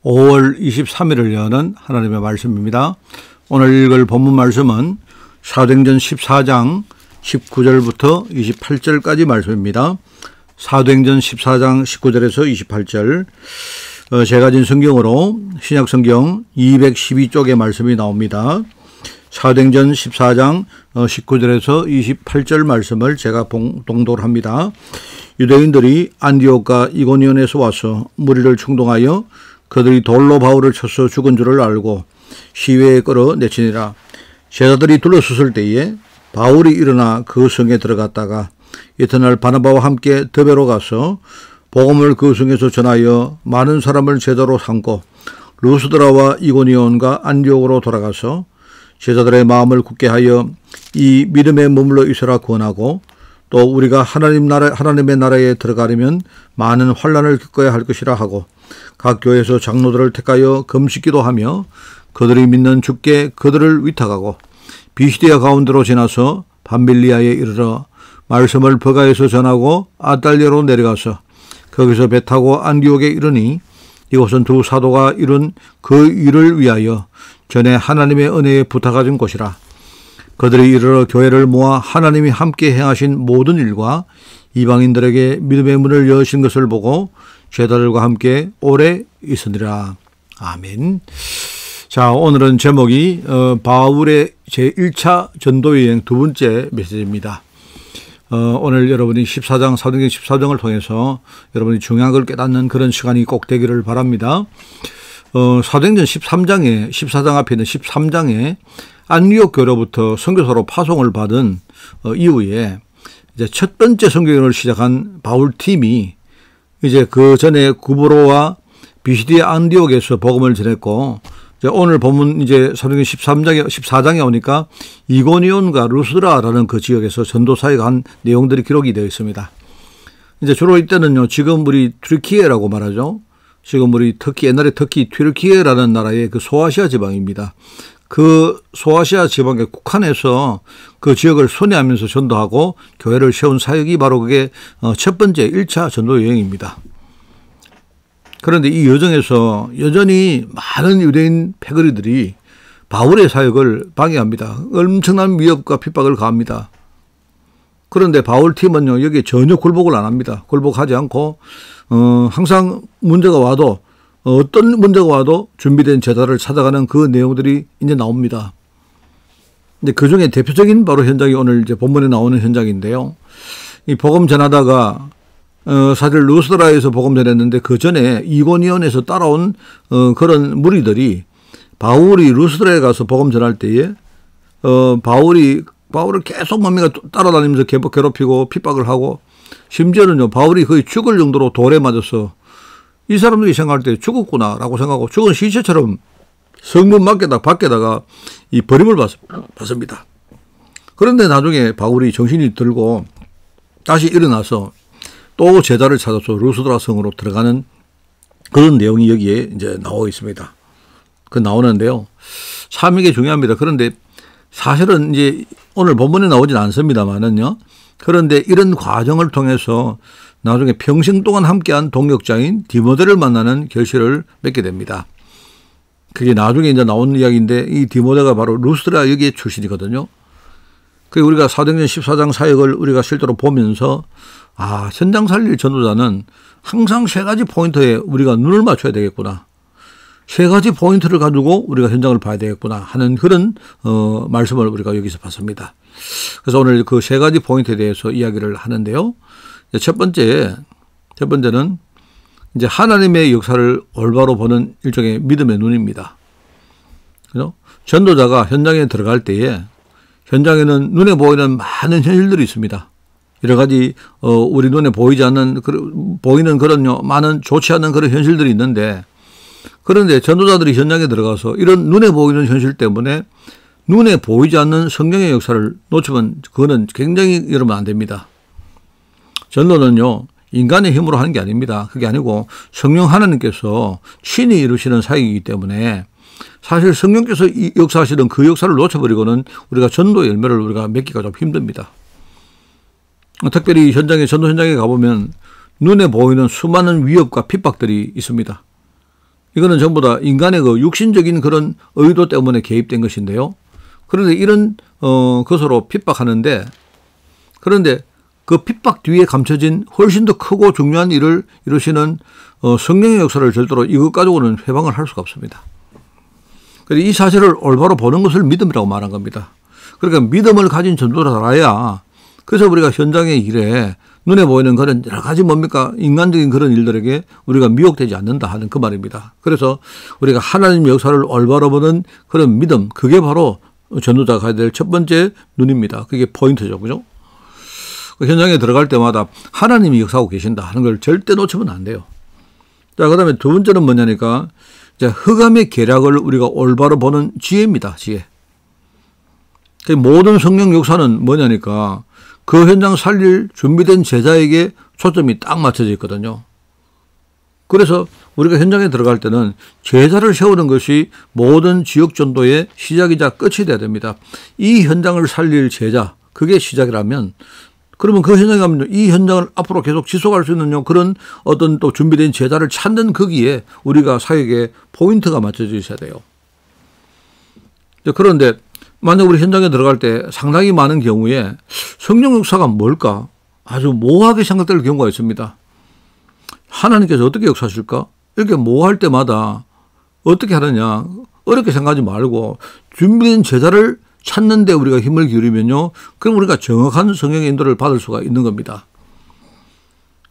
5월 23일을 여는 하나님의 말씀입니다. 오늘 읽을 본문 말씀은 사도행전 14장 19절부터 28절까지 말씀입니다. 사도행전 14장 19절에서 28절, 제가 가진 성경으로 신약성경 212쪽의 말씀이 나옵니다. 사도행전 14장 19절에서 28절 말씀을 제가 봉독을 합니다. 유대인들이 안디옥과 이고니온에서 와서 무리를 충동하여 그들이 돌로 바울을 쳐서 죽은 줄을 알고 시외에 끌어 내치니라. 제자들이 둘러섰을 때에 바울이 일어나 그 성에 들어갔다가 이튿날 바나바와 함께 더베로 가서 복음을 그 성에서 전하여 많은 사람을 제자로 삼고 루스드라와 이고니온과 안디옥으로 돌아가서 제자들의 마음을 굳게 하여 이 믿음에 머물러 있으라 권하고, 또 우리가 하나님의 나라에 들어가려면 많은 환난을 겪어야 할 것이라 하고, 각 교회에서 장로들을 택하여 금식기도 하며 그들이 믿는 주께 그들을 위탁하고 비시디아 가운데로 지나서 밤빌리아에 이르러 말씀을 버가에서 전하고 아달리아로 내려가서 거기서 배 타고 안디옥에 이르니, 이곳은 두 사도가 이룬 그 일을 위하여 전에 하나님의 은혜에 부탁하신 곳이라. 그들이 이르러 교회를 모아 하나님이 함께 행하신 모든 일과 이방인들에게 믿음의 문을 여신 것을 보고 제자들과 함께 오래 있으니라. 아멘. 자, 오늘은 제목이 바울의 제1차 전도여행 두 번째 메시지입니다. 오늘 여러분이 사도행전 14장을 통해서 여러분이 중요한 걸 깨닫는 그런 시간이 꼭 되기를 바랍니다. 사도행전 14장 앞에 있는 13장에 안디옥 교로부터 선교사로 파송을 받은 이후에 이제 첫 번째 선교여행을 시작한 바울 팀이 이제 그 전에 구브로와 비시디아 안디옥에서 복음을 전했고, 이제 오늘 본문 이제 사도행전 14장에 오니까 이고니온과 루스드라라는 그 지역에서 전도 사역을 한 내용들이 기록이 되어 있습니다. 이제 주로 이때는요, 지금 우리 튀르키예라고 말하죠. 지금 우리 터키, 옛날에 터키 튀르키예라는 나라의 그 소아시아 지방입니다. 그 소아시아 지방의 국한에서 그 지역을 순회하면서 전도하고 교회를 세운 사역이 바로 그게 첫 번째 1차 전도 여행입니다. 그런데 이 여정에서 여전히 많은 유대인 패거리들이 바울의 사역을 방해합니다. 엄청난 위협과 핍박을 가합니다. 그런데 바울 팀은요, 여기에 전혀 굴복을 안 합니다. 굴복하지 않고 항상 문제가 와도 어떤 문제가 와도 준비된 제자를 찾아가는 그 내용들이 이제 나옵니다. 근데 그 중에 대표적인 바로 현장이 오늘 이제 본문에 나오는 현장인데요. 이 복음 전하다가 사실 루스드라에서 복음 전했는데 그 전에 이고니온에서 따라온 그런 무리들이 바울이 루스드라에 가서 복음 전할 때에 바울을 계속 맘미가 따라다니면서 괴롭히고 핍박을 하고, 심지어는요, 바울이 거의 죽을 정도로 돌에 맞아서 이 사람들이 생각할 때 죽었구나라고 생각하고 죽은 시체처럼 성문 밖에다가 이 버림을 받습니다. 그런데 나중에 바울이 정신이 들고 다시 일어나서 또 제자를 찾아서 루스드라 성으로 들어가는 그런 내용이 여기에 이제 나오고 있습니다. 그 나오는데요, 참 이게 중요합니다. 그런데 사실은 이제 오늘 본문에 나오진 않습니다만은요, 그런데 이런 과정을 통해서 나중에 평생 동안 함께한 동역자인 디모데를 만나는 결실을 맺게 됩니다. 그게 나중에 이제 나온 이야기인데, 이 디모데가 바로 루스드라 여기에 출신이거든요. 그 우리가 사도행전 14장 사역을 우리가 실제로 보면서, 현장 살릴 전도자는 항상 세 가지 포인트에 우리가 눈을 맞춰야 되겠구나, 세 가지 포인트를 가지고 우리가 현장을 봐야 되겠구나 하는 그런 말씀을 우리가 여기서 봤습니다. 그래서 오늘 그 세 가지 포인트에 대해서 이야기를 하는데요. 첫 번째는 이제 하나님의 역사를 올바로 보는 일종의 믿음의 눈입니다. 그죠? 전도자가 현장에 들어갈 때에 현장에는 눈에 보이는 많은 현실들이 있습니다. 여러 가지 우리 눈에 보이지 않는 보이는 그런 많은 좋지 않은 그런 현실들이 있는데, 그런데 전도자들이 현장에 들어가서 이런 눈에 보이는 현실 때문에 눈에 보이지 않는 성령의 역사를 놓치면 그거는 굉장히 여러분 안 됩니다. 전도는요, 인간의 힘으로 하는 게 아닙니다. 그게 아니고 성령 하나님께서 친히 이루시는 사역이기 때문에 사실 성령께서 역사하시던 그 역사를 놓쳐버리고는 우리가 전도의 열매를 우리가 맺기가 좀 힘듭니다. 특별히 전도 현장에 가보면 눈에 보이는 수많은 위협과 핍박들이 있습니다. 이거는 전부 다 인간의 그 육신적인 그런 의도 때문에 개입된 것인데요. 그런데 이런 것으로 핍박하는데, 그런데 그 핍박 뒤에 감춰진 훨씬 더 크고 중요한 일을 이루시는 성령의 역사를 절대로 이것 가지고는 회방을 할 수가 없습니다. 그래서 이 사실을 올바로 보는 것을 믿음이라고 말한 겁니다. 그러니까 믿음을 가진 전도자라야, 그래서 우리가 현장의 일에 눈에 보이는 그런 여러 가지 뭡니까 인간적인 그런 일들에게 우리가 미혹되지 않는다 하는 그 말입니다. 그래서 우리가 하나님 역사를 올바로 보는 그런 믿음, 그게 바로 전도자가 가야 될 첫 번째 눈입니다. 그게 포인트죠. 그죠? 그 현장에 들어갈 때마다 하나님이 역사하고 계신다 하는 걸 절대 놓치면 안 돼요. 자, 그 다음에 두 번째는 뭐냐니까, 이제 흑암의 계략을 우리가 올바로 보는 지혜입니다. 지혜. 그 모든 성령 역사는 뭐냐니까, 그 현장 살릴 준비된 제자에게 초점이 딱 맞춰져 있거든요. 그래서 우리가 현장에 들어갈 때는 제자를 세우는 것이 모든 지역 전도의 시작이자 끝이 돼야 됩니다. 이 현장을 살릴 제자, 그게 시작이라면, 그러면 그 현장에 가면 이 현장을 앞으로 계속 지속할 수 있는 그런 어떤 또 준비된 제자를 찾는 거기에 우리가 사역에 포인트가 맞춰져 있어야 돼요. 그런데 만약 우리 현장에 들어갈 때 상당히 많은 경우에 성령 역사가 뭘까? 아주 모호하게 생각될 경우가 있습니다. 하나님께서 어떻게 역사하실까? 이렇게 모호할 때마다 어떻게 하느냐? 어렵게 생각하지 말고 준비된 제자를 찾는 데 우리가 힘을 기울이면요, 그럼 우리가 정확한 성령의 인도를 받을 수가 있는 겁니다.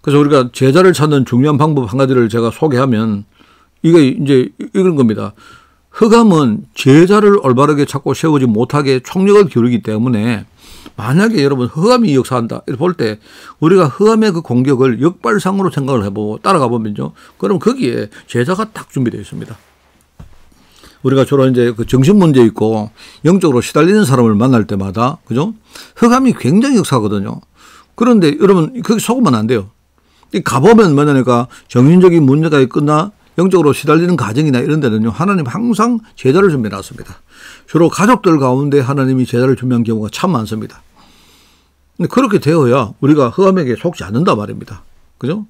그래서 우리가 제자를 찾는 중요한 방법 한 가지를 제가 소개하면 이게 이제 이런 겁니다. 흑암은 제자를 올바르게 찾고 세우지 못하게 총력을 기울이기 때문에 만약에 여러분 흑암이 역사한다 이렇게 볼 때 우리가 흑암의 그 공격을 역발상으로 생각을 해보고 따라가 보면요, 그럼 거기에 제자가 딱 준비되어 있습니다. 우리가 주로 이제 그 정신 문제 있고 영적으로 시달리는 사람을 만날 때마다, 그죠? 흑암이 굉장히 역사거든요. 그런데 여러분, 거기 속으면 안 돼요. 가보면 뭐냐니까 정신적인 문제가 있거나 영적으로 시달리는 가정이나 이런 데는요, 하나님 항상 제자를 준비해 놨습니다. 주로 가족들 가운데 하나님이 제자를 준비한 경우가 참 많습니다. 근데 그렇게 되어야 우리가 흑암에게 속지 않는다 말입니다. 그죠?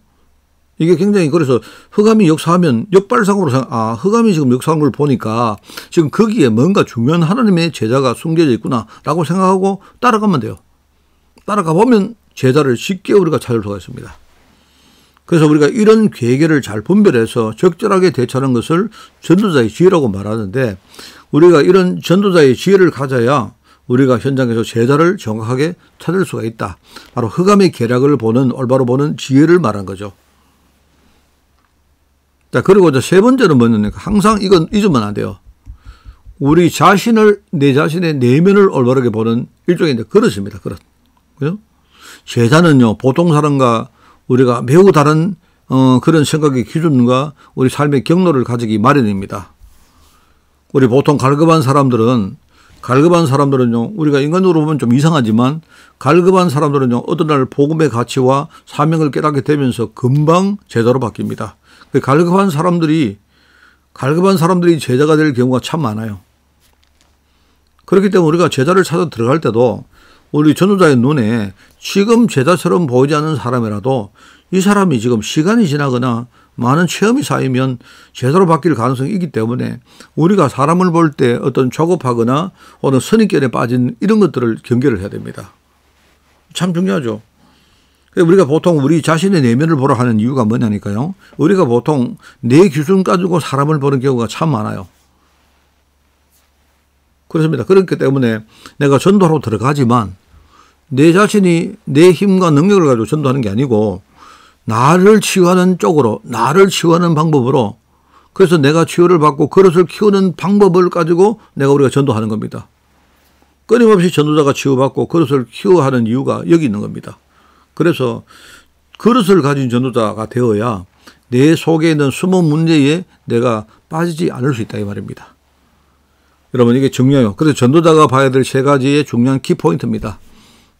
이게 굉장히, 그래서 흑암이 역사하면 역발상으로 흑암이 지금 역사하는 걸 보니까 지금 거기에 뭔가 중요한 하나님의 제자가 숨겨져 있구나라고 생각하고 따라가면 돼요. 따라가 보면 제자를 쉽게 우리가 찾을 수가 있습니다. 그래서 우리가 이런 괴계를 잘 분별해서 적절하게 대처하는 것을 전도자의 지혜라고 말하는데, 우리가 이런 전도자의 지혜를 가져야 우리가 현장에서 제자를 정확하게 찾을 수가 있다. 바로 흑암의 계략을 보는, 올바로 보는 지혜를 말한 거죠. 자, 그리고 이제 세 번째는 뭐냐면, 항상 이건 잊으면 안 돼요. 우리 자신을, 내 자신의 내면을 올바르게 보는 일종의 이제 그릇입니다. 그릇. 그죠? 제자는요, 보통 사람과 우리가 매우 다른, 그런 생각의 기준과 우리 삶의 경로를 가지기 마련입니다. 우리 보통 갈급한 사람들은요, 우리가 인간적으로 보면 좀 이상하지만, 갈급한 사람들은요, 어떤 날 복음의 가치와 사명을 깨닫게 되면서 금방 제자로 바뀝니다. 갈급한 사람들이 제자가 될 경우가 참 많아요. 그렇기 때문에 우리가 제자를 찾아 들어갈 때도 우리 전도자의 눈에 지금 제자처럼 보이지 않는 사람이라도 이 사람이 지금 시간이 지나거나 많은 체험이 쌓이면 제자로 바뀔 가능성이 있기 때문에 우리가 사람을 볼 때 어떤 조급하거나 혹은 선입견에 빠진 이런 것들을 경계를 해야 됩니다. 참 중요하죠. 우리가 보통 우리 자신의 내면을 보러 하는 이유가 뭐냐니까요. 우리가 보통 내 기준 가지고 사람을 보는 경우가 참 많아요. 그렇습니다. 그렇기 때문에 내가 전도하러 들어가지만 내 자신이 내 힘과 능력을 가지고 전도하는 게 아니고 나를 치유하는 쪽으로, 나를 치유하는 방법으로, 그래서 내가 치유를 받고 그릇을 키우는 방법을 가지고 우리가 전도하는 겁니다. 끊임없이 전도자가 치유받고 그릇을 키워하는 이유가 여기 있는 겁니다. 그래서 그릇을 가진 전도자가 되어야 내 속에 있는 숨은 문제에 내가 빠지지 않을 수 있다 이 말입니다. 여러분, 이게 중요해요. 그래서 전도자가 봐야 될 세 가지의 중요한 키포인트입니다.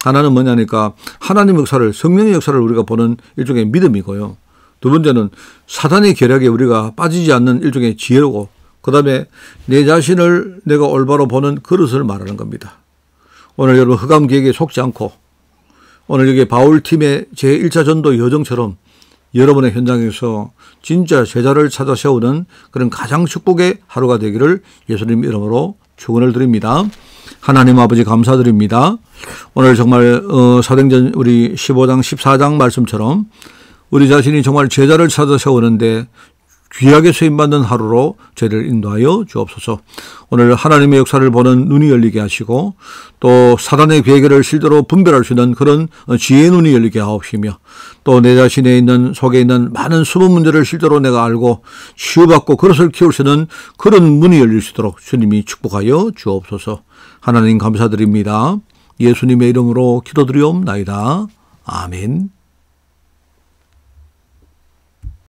하나는 뭐냐니까 하나님 역사를, 성령의 역사를 우리가 보는 일종의 믿음이고요. 두 번째는 사단의 계략에 우리가 빠지지 않는 일종의 지혜고, 그 다음에 내 자신을 내가 올바로 보는 그릇을 말하는 겁니다. 오늘 여러분 흑암 계획에 속지 않고 오늘 여기 바울팀의 제1차 전도 여정처럼 여러분의 현장에서 진짜 제자를 찾아 세우는 그런 가장 축복의 하루가 되기를 예수님 이름으로 축원을 드립니다. 하나님 아버지 감사드립니다. 오늘 정말 사도행전 우리 15장 14장 말씀처럼 우리 자신이 정말 제자를 찾아 세우는데 귀하게 쓰임받는 하루로 저희를 인도하여 주옵소서. 오늘 하나님의 역사를 보는 눈이 열리게 하시고 또 사단의 계획을 실제로 분별할 수 있는 그런 지혜의 눈이 열리게 하옵시며 또 내 자신에 있는 속에 있는 많은 숨은 문제를 실제로 내가 알고 치유받고 그것을 키울 수 있는 그런 문이 열릴 수 있도록 주님이 축복하여 주옵소서. 하나님 감사드립니다. 예수님의 이름으로 기도드리옵나이다. 아멘.